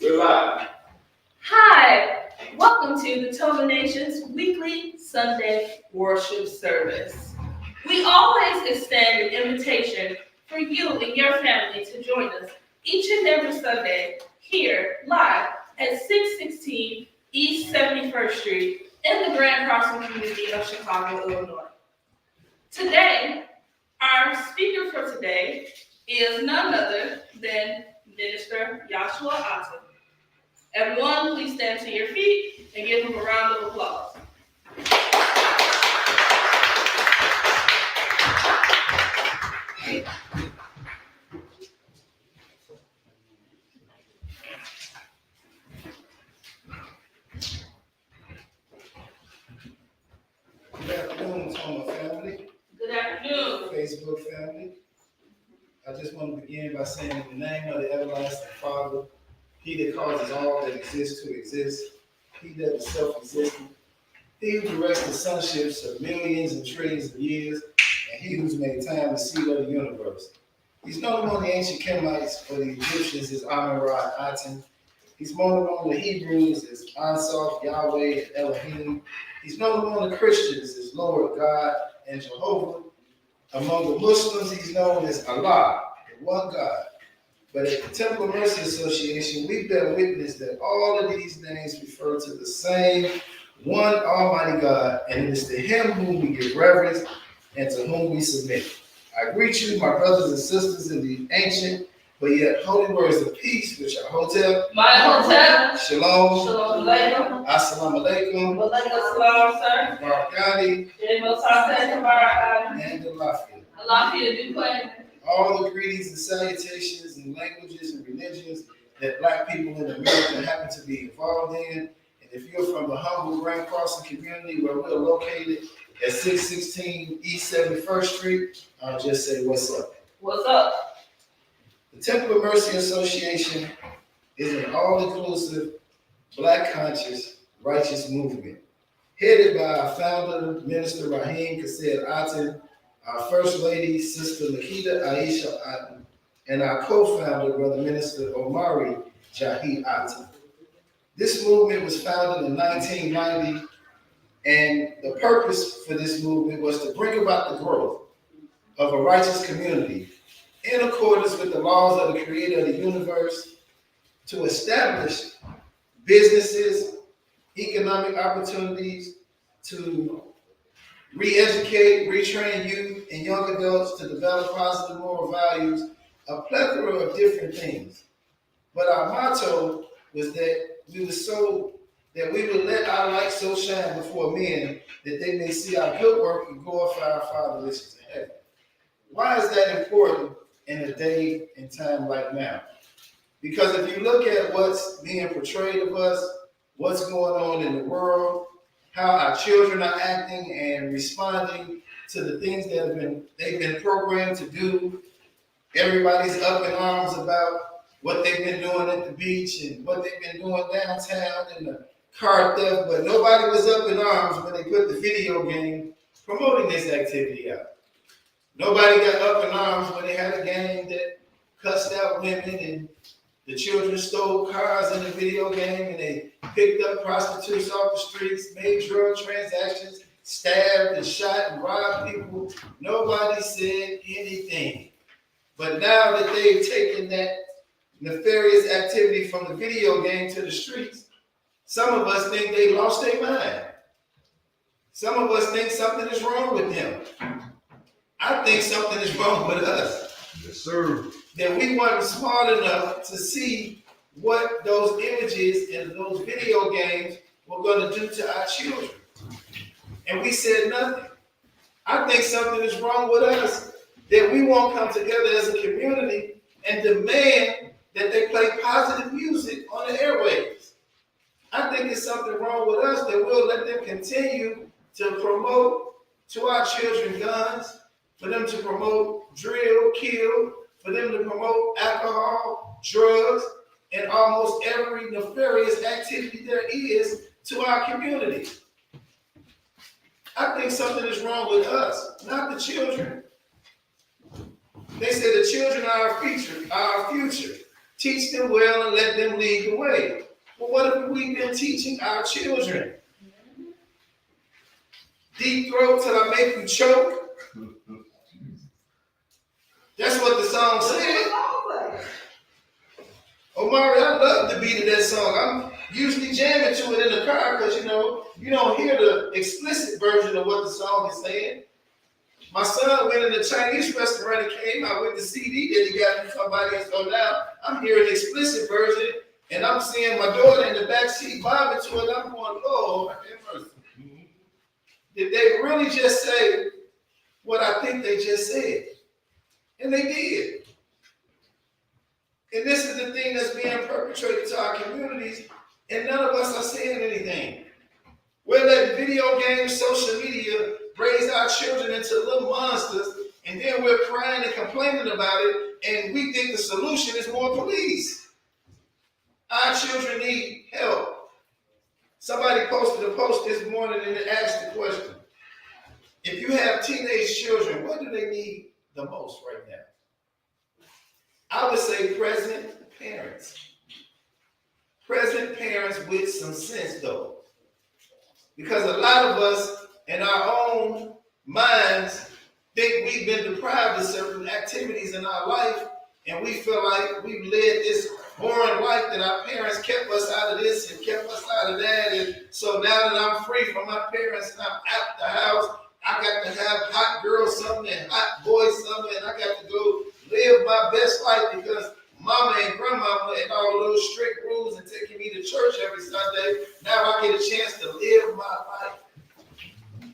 We're live. Hi, welcome to the Total Nation's weekly Sunday worship service. We always extend an invitation for you and your family to join us each and every Sunday here live at 616 East 71st Street in the Grand Crossing community of Chicago, Illinois. Today, our speaker for today is none other than Minister Yashua Aton. Everyone, please stand to your feet and give him a round of applause. Good afternoon, Toma family. Good afternoon. Facebook family. I just want to begin by saying in the name of the everlasting Father, He that causes all that exists to exist, He that is self-existent, He who directs the sunships of millions and trillions of years, and He who's made time the seed of the universe. He's known among the ancient Kemites or the Egyptians as Amun-Ra Aten. He's known among the Hebrews as Ansof, Yahweh, and Elohim. He's known among the Christians as Lord God and Jehovah. Among the Muslims, he's known as Allah, the one God. But at the Temple of Mercy Association, we bear witness that all of these names refer to the same one Almighty God, and it is to Him whom we give reverence and to whom we submit. I greet you, my brothers and sisters, in the ancient but yet holy words of peace, which are Hotep, My hotel. Shalom, Shalom Alaikum. Assalamu alaikum, Walaikum salam, sir. Barakati, and Alafia. Alafia Duquesne. All the greetings and salutations and languages and religions that Black people in America happen to be involved in. And if you're from the humble Grand Crossing community where we're located at 616 East 71st Street, I'll just say what's up. What's up? The Temple of Mercy Association is an all-inclusive, Black conscious, righteous movement headed by our founder, Minister Hakim Aton, our First Lady, Sister Lakita Aisha Aton, and our co-founder, Brother Minister Omari Jahi Aton. This movement was founded in 1990, and the purpose for this movement was to bring about the growth of a righteous community in accordance with the laws of the Creator of the universe, to establish businesses, economic opportunities, to re-educate, retrain youth and young adults to develop positive moral values, a plethora of different things. But our motto was that we would let our light so shine before men that they may see our good work and glorify our Father which is in heaven. Why is that important in a day and time like now? Because if you look at what's being portrayed of us, what's going on in the world, how our children are acting and responding to the things that they've been programmed to do, everybody's up in arms about what they've been doing at the beach and what they've been doing downtown and the car theft, but nobody was up in arms when they put the video game promoting this activity out. Nobody got up in arms when they had a game that cussed out women and the children stole cars in the video game and they picked up prostitutes off the streets, made drug transactions, stabbed and shot and robbed people. Nobody said anything. But now that they've taken that nefarious activity from the video game to the streets, some of us think they lost their mind. Some of us think something is wrong with them. I think something is wrong with us. Yes, sir. That we weren't smart enough to see what those images and those video games were going to do to our children. And we said nothing. I think something is wrong with us that we won't come together as a community and demand that they play positive music on the airwaves. I think it's something wrong with us that we'll let them continue to promote to our children guns, for them to promote drill, kill, for them to promote alcohol, drugs, and almost every nefarious activity there is to our community. I think something is wrong with us, not the children. They say the children are our future. Teach them well and let them lead the way. But what have we been teaching our children? Deep throat till I make you choke. That's what the song said. Omari, I love the beat of that song. I'm usually jamming to it in the car because, you don't hear the explicit version of what the song is saying. My son went in a Chinese restaurant and came out with the CD that he got from somebody, and so now I'm hearing the explicit version, and I'm seeing my daughter in the back seat bobbing to it, and I'm going, Lord, have mercy. Did they really just say what I think they just said? And they did. And this is the thing that's being perpetrated to our communities, and none of us are saying anything. We're letting video games, social media raise our children into little monsters, and then we're crying and complaining about it, and we think the solution is more police. Our children need help. Somebody posted a post this morning and it asked the question, if you have teenage children, what do they need the most right now? I would say present parents. Present parents with some sense, though. Because a lot of us in our own minds think we've been deprived of certain activities in our life, and we feel like we've led this boring life that our parents kept us out of this and kept us out of that. And so now that I'm free from my parents and I'm out the house, I got to have hot girl something and hot boy something, and I got to go live my best life because mama and grandma and all those strict rules and taking me to church every Sunday. Now I get a chance to live my life.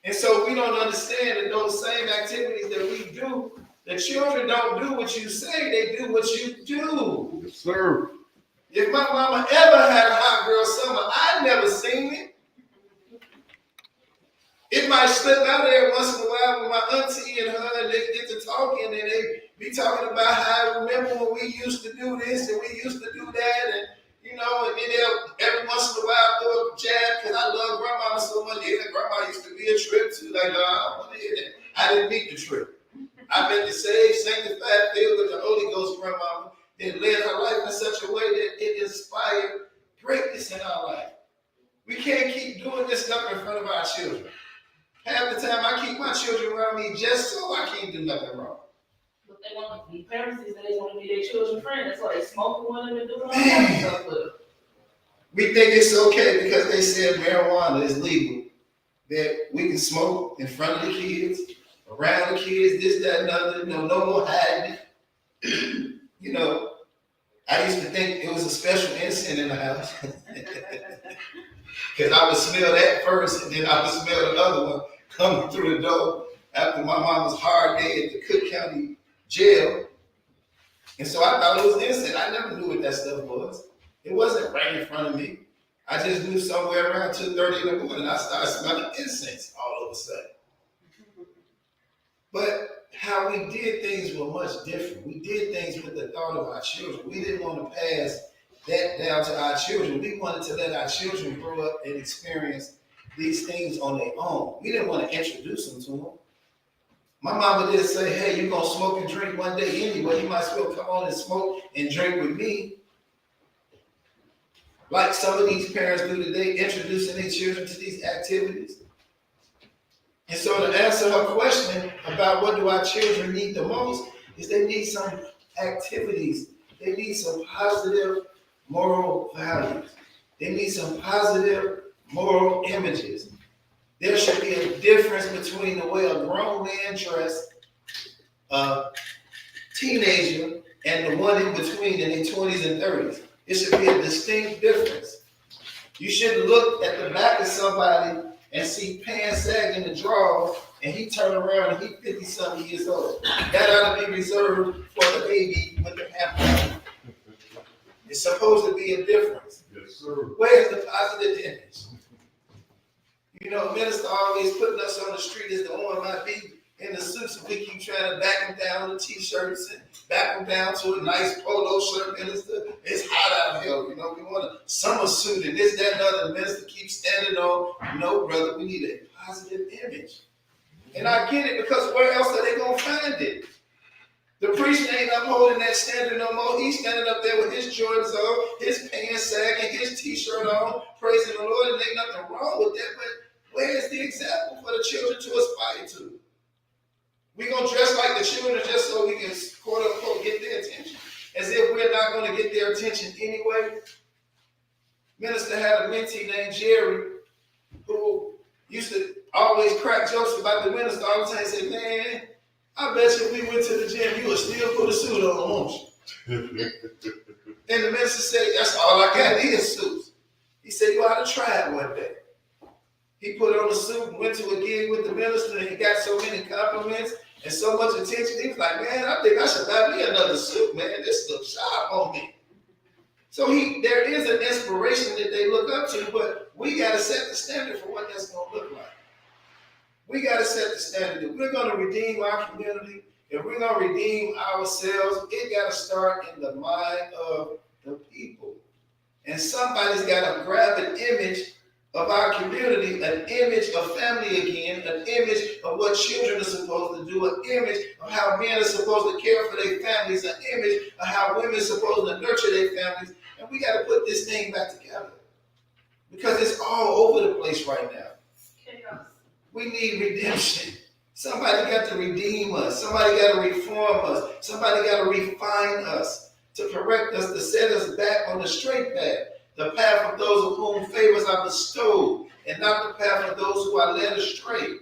And so we don't understand that those same activities that we do, the children don't do what you say, they do what you do. Yes, sir. If my mama ever had a hot girl summer, I never seen it. It might slip out there once in a while with my auntie and her, and they get to talking, and they be talking about how I remember when we used to do this and we used to do that, and and then they'll every once in a while throw up a jab because I love grandma so much. Yeah, grandma used to be a trip too. Like, no, I don't want to hear that. I didn't meet the trip. I've been saved, sanctified, filled with the Holy Ghost, grandma, that led her life in such a way that it inspired greatness in our life. We can't keep doing this stuff in front of our children. Half the time I keep my children around me just so I can't do nothing wrong. But they want to be parents these days want to be their children's friend. That's why they smoke with them and do all that stuff with them. We think it's okay because they said marijuana is legal, that we can smoke in front of the kids, around the kids, this, that, and other, no more hiding it. I used to think it was a special incense in the house. Because I would smell that first, and then I would smell the other one coming through the door after my mama's hard day at the Cook County jail. And so I thought it was incense. I never knew what that stuff was. It wasn't right in front of me. I just knew somewhere around 2:30 in the morning, I started smelling incense all of a sudden. But how we did things were much different. We did things with the thought of our children. We didn't want to pass that down to our children. We wanted to let our children grow up and experience these things on their own. We didn't want to introduce them to them. My mama did say, hey, you're going to smoke and drink one day anyway. You might as well come on and smoke and drink with me. Like some of these parents do today, introducing their children to these activities. And so to answer her question about what do our children need the most is they need some activities. They need some positive moral values. They need some positive moral images. There should be a difference between the way a grown man dressed, a teenager, and the one in between in their 20s and 30s. It should be a distinct difference. You shouldn't look at the back of somebody and see pants sagging the drawers, and he turn around and he 50-something years old. That ought to be reserved for the baby with the half. It's supposed to be a difference. Yes, sir. Where's the positive image? Minister always putting us on the street as the one might be in the suits, and we keep trying to back them down to t-shirts and back them down to a nice polo shirt, minister. It's hot out here. We want a summer suit and this, that, and other. The minister keeps standing on. No, brother, we need a positive image. And I get it because where else are they going to find it? The preacher ain't upholding that standard no more. He's standing up there with his Jordans on, his pants sagging, his t-shirt on, praising the Lord, and ain't nothing wrong with that. But where is the example for the children to aspire to? We're going to dress like the children just so we can, quote unquote, get their attention. As if we're not going to get their attention anyway. Minister had a mentee named Jerry who used to always crack jokes about the minister all the time. He said, man, I bet you if we went to the gym, you would still put a suit on, won't you? And the minister said, that's all I got is suits. He said, you ought to try it one day. He put on a suit and went to a gig with the minister, and he got so many compliments and so much attention. He was like, man, I think I should buy me another suit, man. This looks sharp on me. So there is an inspiration that they look up to, but we got to set the standard for what that's going to look like. We got to set the standard. If we're going to redeem our community, if we're going to redeem ourselves, it got to start in the mind of the people. And somebody's got to grab an image of our community, an image of family again, an image of what children are supposed to do, an image of how men are supposed to care for their families, an image of how women are supposed to nurture their families. And we got to put this thing back together because it's all over the place right now. Chaos. We need redemption. Somebody got to redeem us. Somebody got to reform us. Somebody got to refine us, to correct us, to set us back on the straight path, the path of those of whom favors are bestowed, and not the path of those who are led astray.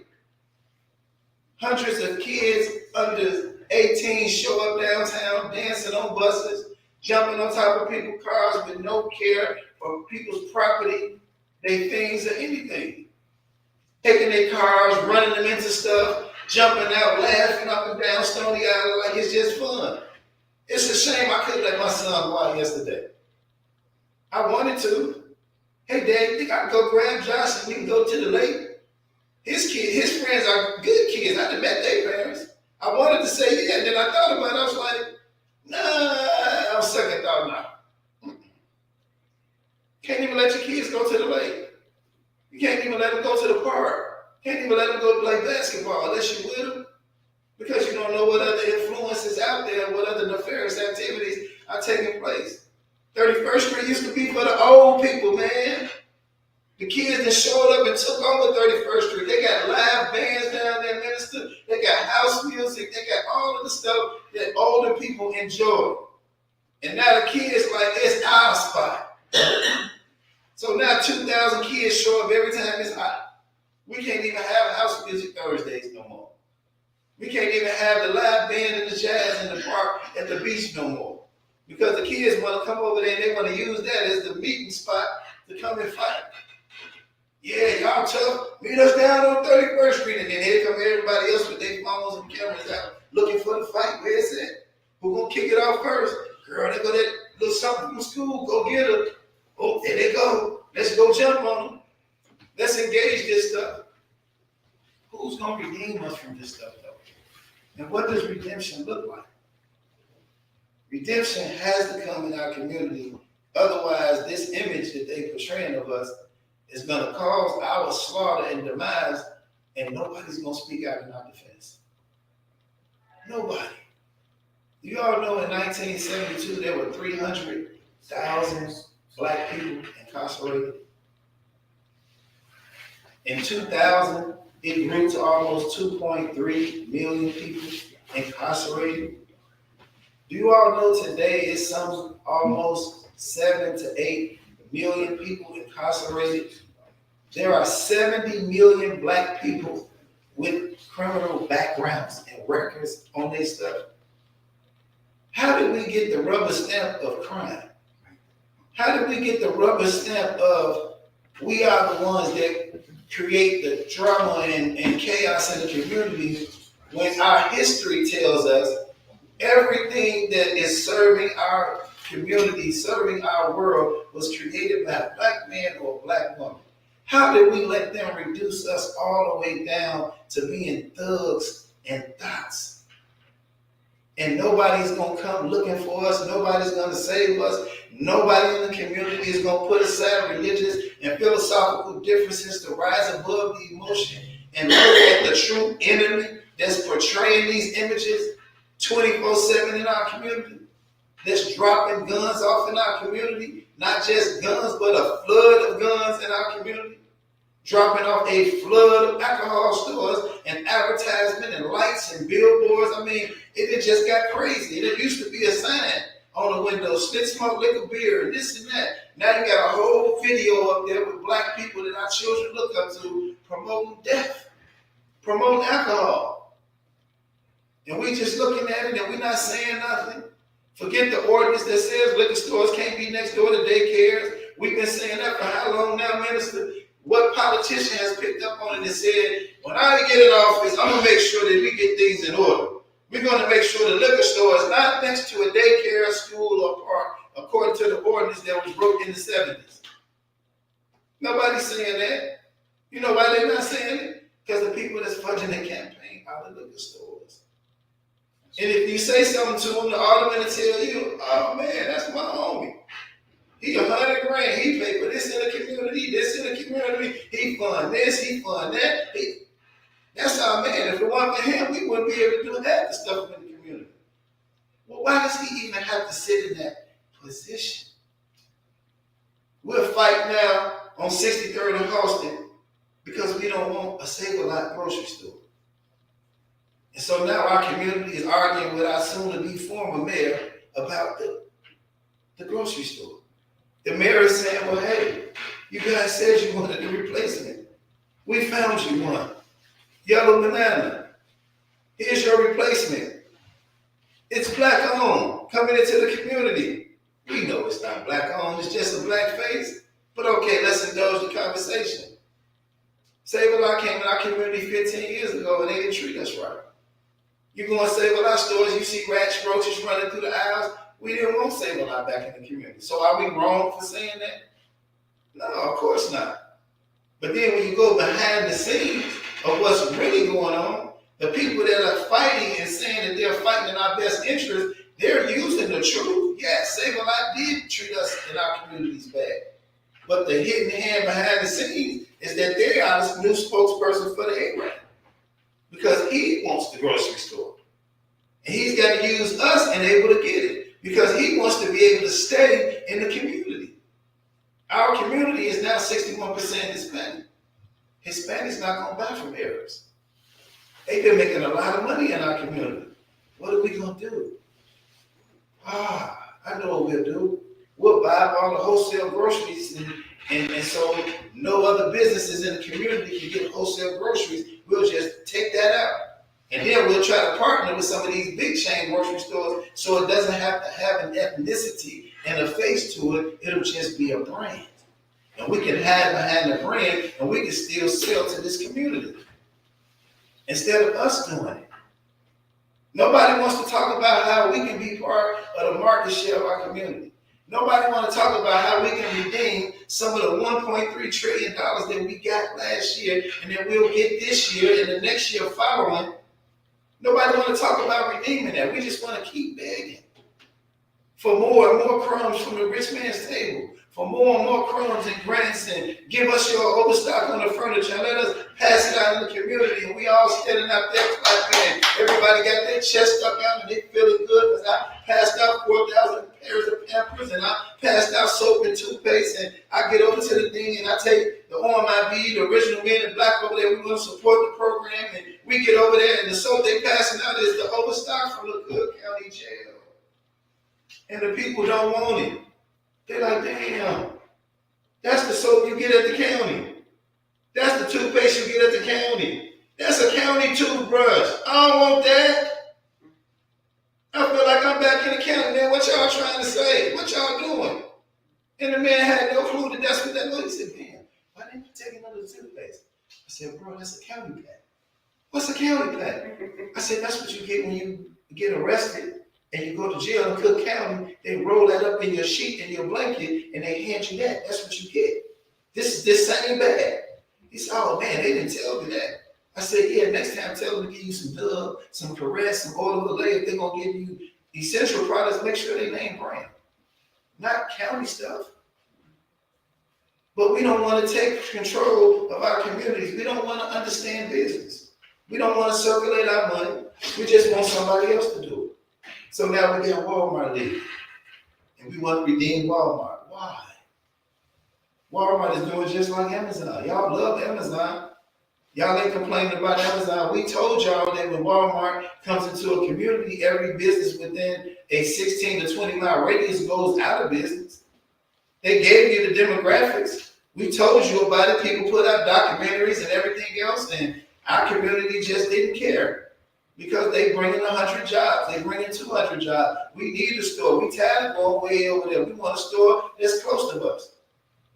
Hundreds of kids under 18 show up downtown, dancing on buses, jumping on top of people's cars with no care for people's property, their things, or anything. Taking their cars, running them into stuff, jumping out, laughing up and down Stony Island like it's just fun. It's a shame I couldn't let my son go out yesterday. I wanted to. Hey, Dad, you think I can go grab Josh and we can go to the lake? His friends are good kids. I done met their parents. I wanted to say yeah, and then I thought about it. I was like, nah, I'm second thought now. Can't even let your kids go to the lake. You can't even let them go to the park. Can't even let them go play basketball unless you're with them. Because you don't know what other influences out there, what other nefarious activities are taking place. 31st Street used to be for the old people, man. The kids that showed up and took over 31st Street. They got live bands down there, minister. They got house music. They got all of the stuff that older people enjoy. And now the kids like, it's our spot. So now 2,000 kids show up every time it's hot. We can't even have house music Thursdays no more. We can't even have the live band and the jazz in the park at the beach no more. Because the kids want to come over there and they want to use that as the meeting spot to come and fight. Yeah, y'all tough. Meet us down on 31st Street. And then here come everybody else with their phones and cameras out looking for the fight. Where's it? Who gonna kick it off first? Girl, they go that little something from school. Go get her. Oh, there they go. Let's go jump on them. Let's engage this stuff. Who's going to redeem us from this stuff, though? And what does redemption look like? Redemption has to come in our community. Otherwise, this image that they're portraying of us is going to cause our slaughter and demise, and nobody's going to speak out in our defense. Nobody. You all know in 1972, there were 300,000 Black people incarcerated. In 2000, it grew to almost 2.3 million people incarcerated. Do you all know today it's some almost 7 to 8 million people incarcerated? There are 70 million Black people with criminal backgrounds and records on their stuff. How did we get the rubber stamp of crime? How did we get the rubber stamp of we are the ones that create the drama and chaos in the community when our history tells us everything that is serving our community, serving our world was created by a Black man or a Black woman? How did we let them reduce us all the way down to being thugs and thoughts? And nobody's going to come looking for us. Nobody's going to save us. Nobody in the community is going to put aside religious and philosophical differences to rise above the emotion and look at the true enemy that's portraying these images 24/7 in our community, that's dropping guns off in our community, not just guns, but a flood of guns in our community, dropping off a flood of alcohol stores and advertisement and lights and billboards. I mean, it just got crazy. It used to be a sign on the window, spit smoke, liquor, beer, and this and that. Now you got a whole video up there with black people that our children look up to promoting death, promoting alcohol. And we just looking at it and we're not saying nothing. Forget the ordinance that says liquor stores can't be next door to daycares. We've been saying that for how long now, Minister? What politician has picked up on it and said, when I get in office, I'm going to make sure that we get things in order. We're going to make sure the liquor store is not next to a daycare, school, or park, according to the ordinance that was wrote in the 70s. Nobody's saying that. You know why they're not saying it? Because the people that's funding the campaign are the liquor stores. And if you say something to them, the alderman will tell you, oh man, that's my homie. He $100 grand. He paid for this in the community, this in the community. He fund this, he fund that. That's our man. If it wasn't for him, we wouldn't be able to do half the stuff in the community. Well, why does he even have to sit in that position? We're fighting now on 63rd and Halston because we don't want a Save-A-Lot grocery store. And so now our community is arguing with our soon-to-be former mayor about the grocery store. The mayor is saying, well, hey, you guys said you wanted a replacement. We found you one. Yellow Banana. Here's your replacement. It's black owned, coming into the community. We know it's not black owned, it's just a black face. But okay, let's indulge the conversation. Save-A-Lot came in our community 15 years ago and they didn't treat us right. You go and Save-A-Lot stores, you see rats, roaches running through the aisles. We didn't want Save-A-Lot back in the community. So are we wrong for saying that? No, of course not. But then when you go behind the scenes of what's really going on, the people that are fighting and saying that they're fighting in our best interest, they're using the truth. Yes, Save-A-Lot did treat us in our communities bad. But the hidden hand behind the scenes is that they are the new spokesperson for the A-Rap. Because he wants the grocery store. And he's got to use us and able to get it. Because he wants to be able to stay in the community. Our community is now 61% Hispanic. Hispanics not going to buy from Arabs. They've been making a lot of money in our community. What are we going to do? I know what we'll do. We'll buy up all the wholesale groceries and so no other businesses in the community can get wholesale groceries. We'll just take that out. And then we'll try to partner with some of these big chain grocery stores so it doesn't have to have an ethnicity and a face to it. It'll just be a brand. And we can hide behind the brand and we can still sell to this community. Instead of us doing it. Nobody wants to talk about how we can be part of the market share of our community. Nobody wants to talk about how we can redeem some of the $1.3 trillion that we got last year and that we'll get this year and the next year following. Nobody want to talk about redeeming that. We just want to keep begging for more and more crumbs from the rich man's table, for more and more crumbs and grants, and give us your overstock on the furniture and let us pass it out in the community. And we all standing out there clapping. Everybody got their chest stuck out and they feeling good because I passed out 4,000 pairs of Pampers and I passed out soap and toothpaste. And I get over to the thing and I take the OMIB, the original Men in Black over there. We're going to support the program. And we get over there and the soap they passing out is the overstock from the Cook County Jail. And the people don't want it. They're like, damn, that's the soap you get at the county. That's the toothpaste you get at the county. That's a county toothbrush. I don't want that. I feel like I'm back in the county, man. What y'all trying to say? What y'all doing? And the man had no clue that that's what that was. He said, man, why didn't you take another toothpaste? I said, bro, that's a county pack. What's a county pack? I said, that's what you get when you get arrested. And you go to jail in Cook County, they roll that up in your sheet and your blanket, and they hand you that. That's what you get. This is this same bag. He said, oh man, they didn't tell me that. I said, yeah, next time tell them to give you some Dove, some Perez, some oil of the lay. If they're going to give you essential products, make sure they name brand. Not county stuff. But we don't want to take control of our communities. We don't want to understand business. We don't want to circulate our money. We just want somebody else to do it. So now we got Walmart leaving. And we want to redeem Walmart. Why? Walmart is doing just like Amazon. Y'all love Amazon. Y'all ain't complaining about Amazon. We told y'all that when Walmart comes into a community, every business within a 16 to 20 mile radius goes out of business. They gave you the demographics. We told you about it. People put out documentaries and everything else, and our community just didn't care because they bring in 100 jobs. They bring in 200 jobs. We need a store. We tired of going way over there. We want a store that's close to us.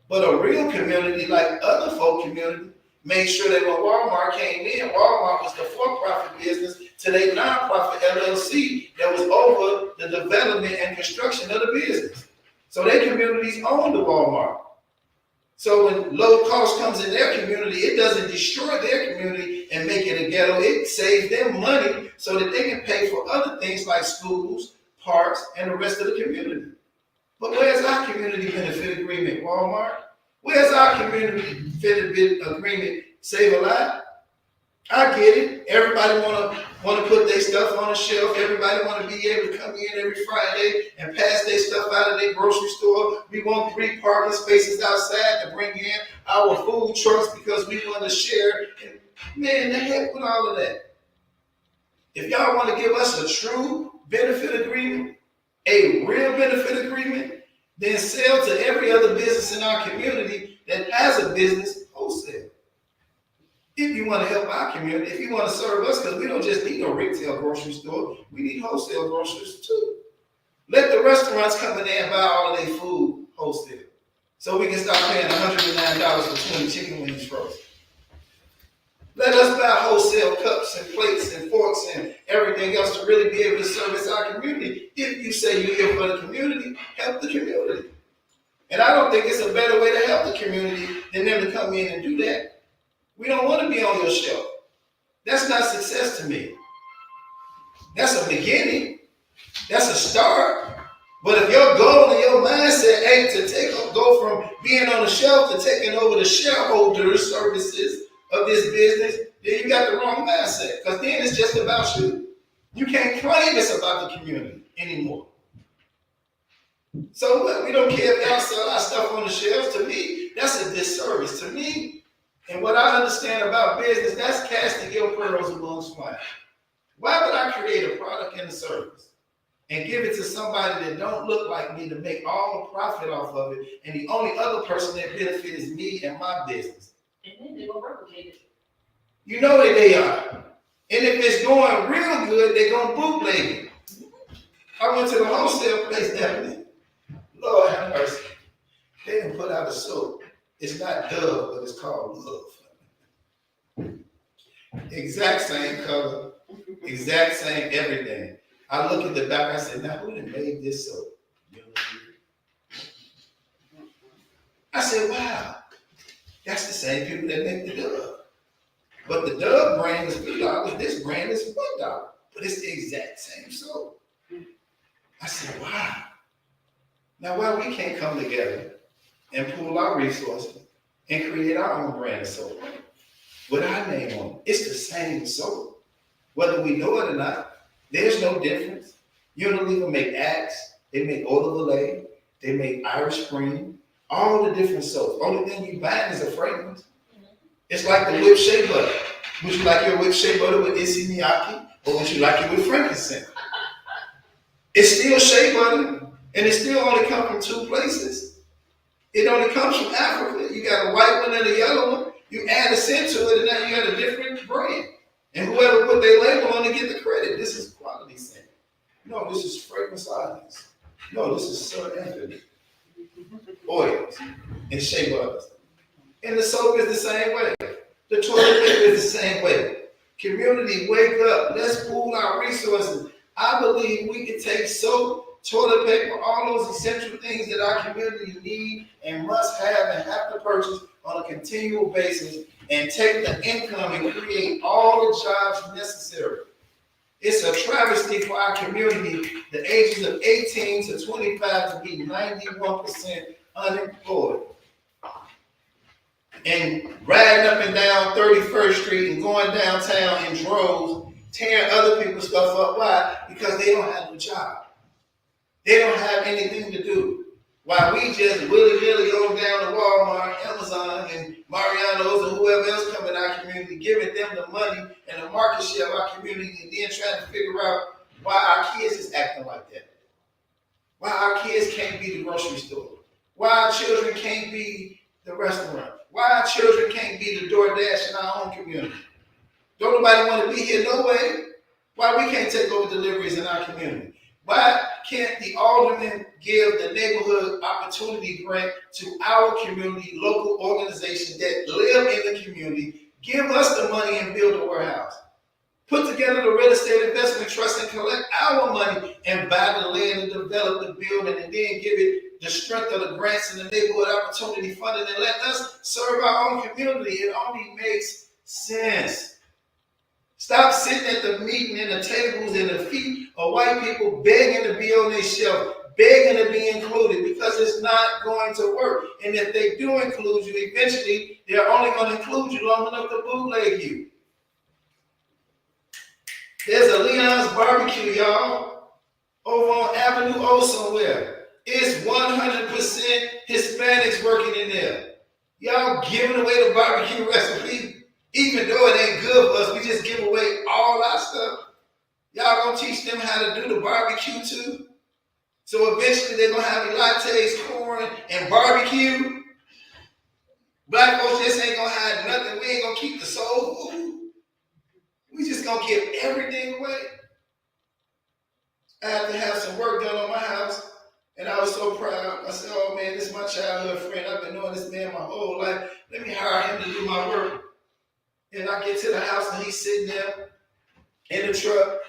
But a real community, like other folk community, made sure that when Walmart came in, Walmart was the for-profit business to their nonprofit LLC that was over the development and construction of the business. So their communities own the Walmart. So when low cost comes in their community, it doesn't destroy their community and make it a ghetto. It saves them money so that they can pay for other things like schools, parks, and the rest of the community. But where's our community benefit agreement, Walmart? Where's our community benefit agreement, Save a Lot? I get it. Everybody wanna put their stuff on the shelf. Everybody wanna be able to come in every Friday and pass their stuff out of their grocery store. We want 3 parking spaces outside to bring in our food trucks because we want to share. And man, the heck with all of that. If y'all want to give us a true benefit agreement, a real benefit agreement, then sell to every other business in our community that has a business wholesale. If you want to help our community, if you want to serve us, because we don't just need a retail grocery store, we need wholesale groceries too. Let the restaurants come in there and buy all of their food wholesale. So we can start paying $109 for 20 chicken wings frozen. Let us buy wholesale cups and plates and forks and everything else to really be able to service our community. If you say you're here for the community, help the community. And I don't think it's a better way to help the community than them to come in and do that. We don't want to be on your shelf. That's not success to me. That's a beginning. That's a start. But if your goal and your mindset ain't to go from being on the shelf to taking over the shareholder services of this business, then you got the wrong mindset. Because then it's just about you. You can't claim it's about the community anymore. So what? We don't care if y'all sell our stuff on the shelves. To me, that's a disservice. To me, and what I understand about business, that's casting your pearls among swine. Why would I create a product and a service and give it to somebody that don't look like me to make all the profit off of it, and the only other person that benefit is me and my business? And then they're going to replicate it. You know that they are. And if it's going real good, they're going to bootleg it. I went to the wholesale place down there. Lord have mercy. They done put out a soap. It's not Dove, but it's called Love. Exact same color, exact same everything. I look at the back, I said, now who done made this soap? I said, wow, that's the same people that make the Dove. But the Dove brand is $3, this brand is $1, but it's the exact same soap. I said, wow. Now why we can't come together and pool our resources and create our own brand of soap with our name on it? It's the same soap. Whether we know it or not, there's no difference. Unilever make Axe, they make Eau de Lait, they make Irish Spring, all the different soaps. Only thing you buy is a fragrance. It's like the whipped shea butter. Would you like your whipped shea butter with issey miyake, or would you like it with frankincense? It's still shea butter, and it still only comes from 2 places. It only comes from Africa. You got a white one and a yellow one. You add a scent to it, and now you got a different brand. And whoever put their label on it get the credit. This is quality scent. No, this is fragrance oils. No, this is Sir Anthony oils and shea butters. And the soap is the same way. The toilet paper is the same way. Community, wake up. Let's pool our resources. I believe we can take soap, toilet paper, all those essential things that our community need and must have and have to purchase on a continual basis, and take the income and create all the jobs necessary. It's a travesty for our community, the ages of 18 to 25, to be 91% unemployed. And riding up and down 31st Street and going downtown in droves tearing other people's stuff up. Why? Because they don't have no job. They don't have anything to do. While we just willy-nilly go down to Walmart, Amazon, and Mariano's, and whoever else come in our community, giving them the money and the market share of our community, and then trying to figure out why our kids is acting like that. Why our kids can't be the grocery store. Why our children can't be the restaurant. Why our children can't be the DoorDash in our own community. Don't nobody want to be here, no way. Why we can't take over deliveries in our community? Why can't the aldermen give the neighborhood opportunity grant to our community, local organization that live in the community, give us the money and build a warehouse? Put together the real estate investment trust and collect our money and buy the land and develop the building and then give it the strength of the grants and the neighborhood opportunity funding and let us serve our own community. It only makes sense. Stop sitting at the meeting and the tables and the feet of white people begging to be on their shelf, begging to be included because it's not going to work. And if they do include you, eventually they're only going to include you long enough to bootleg you. There's a Leon's Barbecue, y'all, over on Avenue O somewhere. It's 100% Hispanics working in there. Y'all giving away the barbecue recipe. Even though it ain't good for us, we just give away all our stuff. Y'all gonna teach them how to do the barbecue too? So eventually they're gonna have lattes, corn, and barbecue. Black folks just ain't gonna have nothing. We ain't gonna keep the soul food. We just gonna give everything away. I had to have some work done on my house, and I was so proud. I said, oh man, this is my childhood friend. I've been knowing this man my whole life. Let me hire him to do my work. And I get to the house and he's sitting there in the truck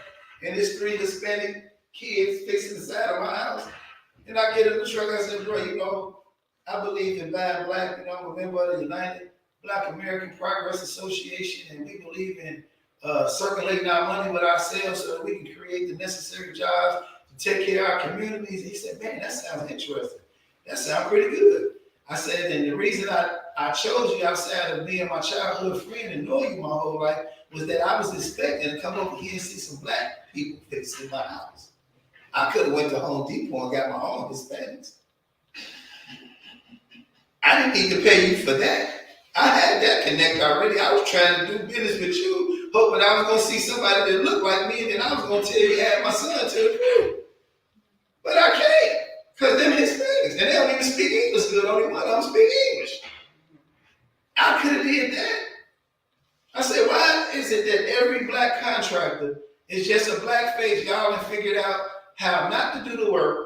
and there's 3 Hispanic kids fixing the side of my house. And I get in the truck and I said, bro, you know, I believe in buying black, you know, I'm a member of the United Black American Progress Association, and we believe in circulating our money with ourselves so that we can create the necessary jobs to take care of our communities. And he said, man, that sounds interesting. That sounds pretty good. I said, and the reason I chose you outside of being my childhood friend and knowing you my whole life was that I was expecting to come over here and see some black people fixing my house. I could have went to Home Depot and got my own Hispanics. I didn't need to pay you for that. I had that connect already. I was trying to do business with you, hoping I was going to see somebody that looked like me, and then I was going to tell you add my son to the crew. But I can't. Because them Hispanics, and they don't even speak English good. Only one of them speak English. I could have did that. I said, why is it that every black contractor is just a black face? Y'all have figured out how not to do the work.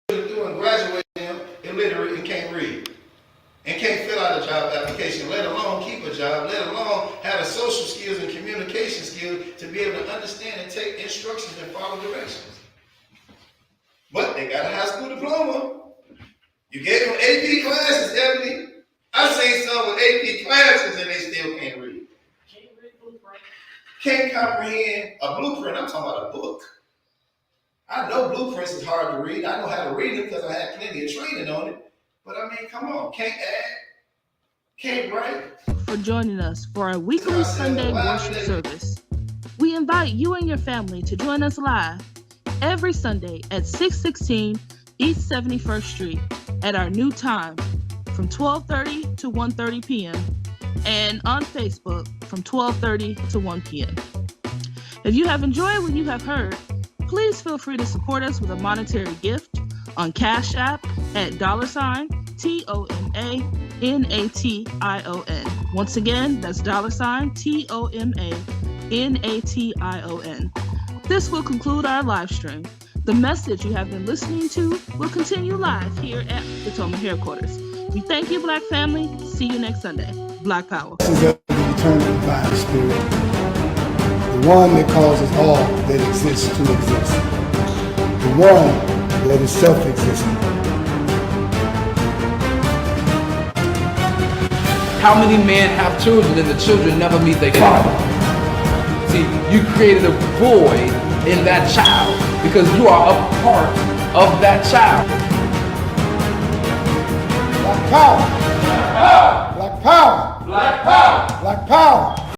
Doing graduating them illiterate and can't read. and can't fill out a job application, let alone keep a job, let alone have the social skills and communication skills to be able to understand and take instructions and follow directions. But they got a high school diploma. You gave them AP classes, Ebony. I've seen some with AP classes and they still can't read. Can't comprehend a blueprint. I'm talking about a book. I know blueprints is hard to read. I know how to read them because I had plenty of training on it. But I mean, come on, can't add, can't write. For joining us for our weekly Sunday worship service. We invite you and your family to join us live every Sunday at 616 East 71st Street at our new time from 12:30 to 1:30 p.m. and on Facebook from 12:30 to 1 p.m. If you have enjoyed what you have heard, please feel free to support us with a monetary gift on Cash App at $TOMANATION. Once again, that's $TOMANATION. This will conclude our live stream. The message you have been listening to will continue live here at the Toma headquarters. We thank you, Black family. See you next Sunday. Black Power. This is the eternal divine spirit, the one that causes all that exists to exist, the one that is self-existent. How many men have children and the children never meet their father? See, you created a void in that child because you are a part of that child. Black power! Black power! Black power! Black power!